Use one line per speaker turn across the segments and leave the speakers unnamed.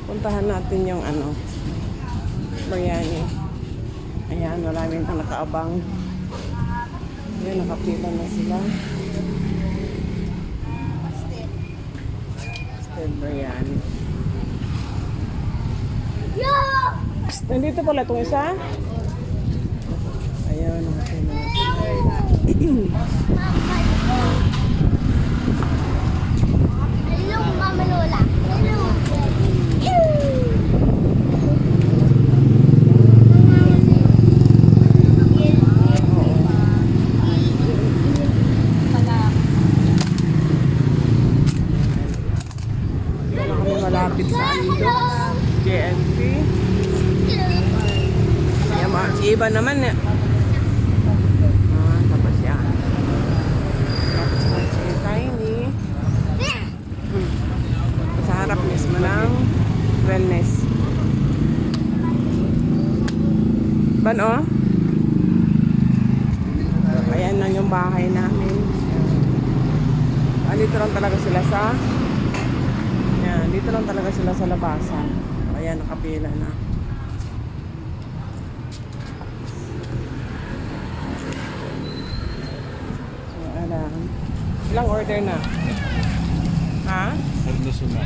Puntahan natin yung ano, biryani. Ayan, maraming nang nakaabang. Ayan, nakapila na sila. Steak biryani. Nandito pala itong isa. Ayan, nakapila na sila.
Hello, Mama Lola. Hello.
Malapit sa Andox, JNP. Si Iba naman tapos yan. Tapos si Tiny. Sa harap mismo ng wellness. Ban ayan lang yung bahay namin. Dito lang talaga sila sa dito lang talaga sila sa labasan. Ayan, nakapila na. So, alam. Ilang order na? Ha?
Sardo suma.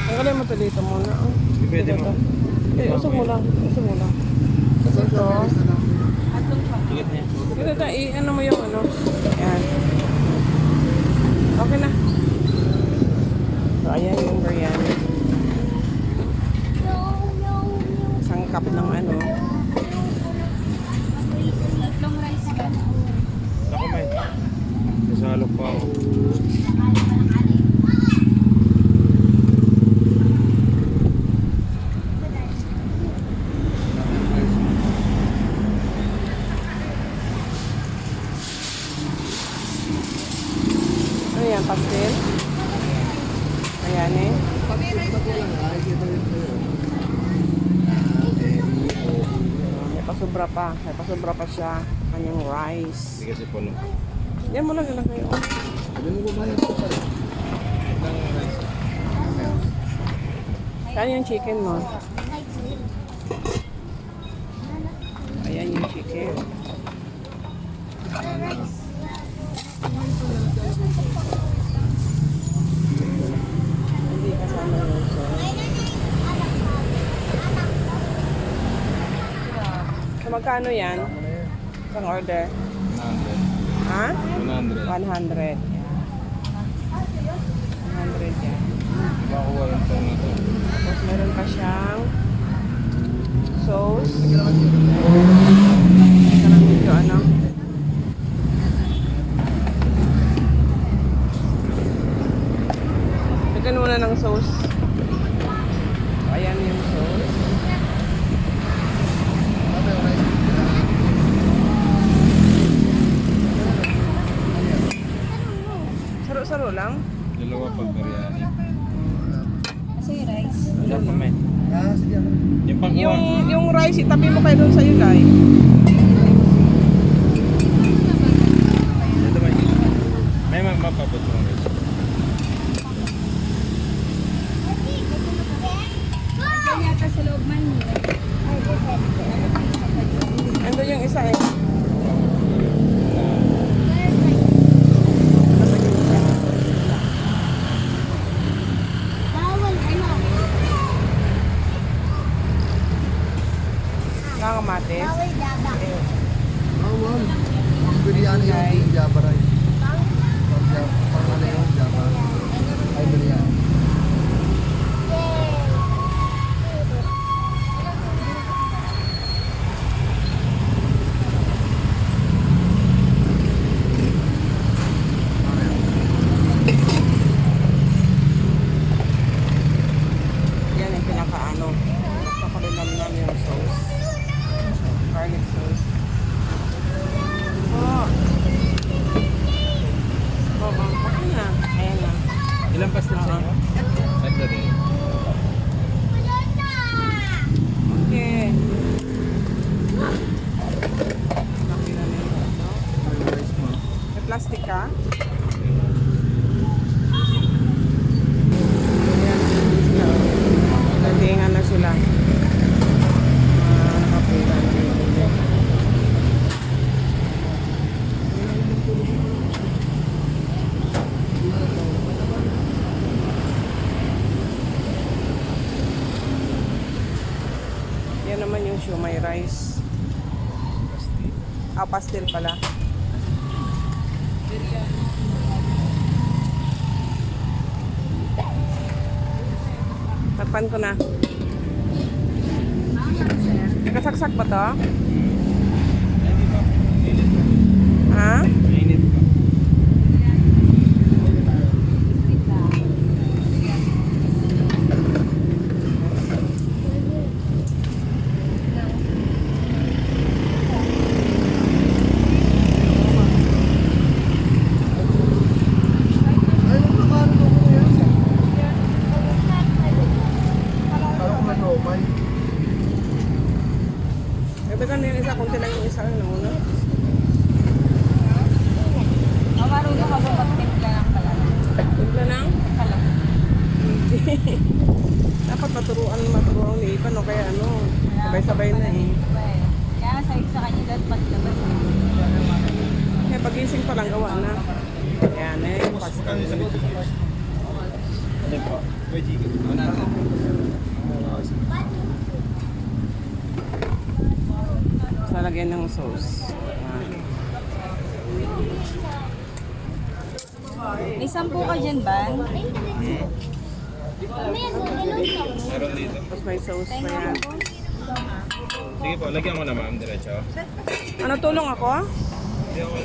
Tanggalin mo ito dito muna.
Pwede mo.
Usog mo lang. Usog mo lang. Ito.
Tigat niya.
Ito, ano mo yung ano. Ayan. Okay na. So, ayan yung biryani. Sangkap ng ano.
Ako may. Kasalo pa ako.
Ano yan? Pastel? Ayan eh. May pasubra pa. May pasubra pa siya. Kanyang rice.
Hindi kasi puno.
Yan mo lang ilagay. Kaya yung chicken mo. Ayan yung chicken. Hindi kasama yung sauce. So magkano yan? Isang order?
100.
Ha?
100.
100. 100 yan.
Makuha yung pang na to.
Tapos meron pa siyang sauce. Ito lang medyo ano. Lagyan muna ng sauce. Ayan yung sauce. Saro-saro lang.
Dalawa pag biryani.
Kasi rice.
Wala pa may. Yung pang
Yung rice, itabi mo kayo doon sa ilay.
Ito may mapapot mo guys.
Nandiyan yata sa loob man niya.
Ando yung isa eh.
Bawal ano?
Kakamatis.
Bawal daba.
Bawal. Ang biryani yung Java rice. Pang ano yung Java. Ay, biryani.
Yan yung pinakaano. Napakalinamnam yung sauce. siomay rice. Ah, pastel pala. Takpan ko na. Nakasaksak ba to?
Hindi pa. Mainit pa.
Ha?
Mainit pa.
Ay, magkakano ko na yan. Parang manomay.
Dagdagan din isa, kunti lang yung isa na una.
Marunong ka ba magtimpla ng kalala?
Timpla lang.
Kalala.
Dapat maturuan ni Ipan o kaya ano, sabay-sabay na eh.
Kaya sa sa kanya dahil paglabas na.
Kaya pagising pa lang gawa na. Ayan eh, yung pasta.
Magkano yung salit ko? Ano po? May chicken. 100.
Lalagyan ng sauce.
May 10 ka dyan ba?
Meron dito.
Tapos may sauce pa yan.
Sige po, lagyan mo na ma'am, diretso.
Ano, tulong ako?
Hindi ako.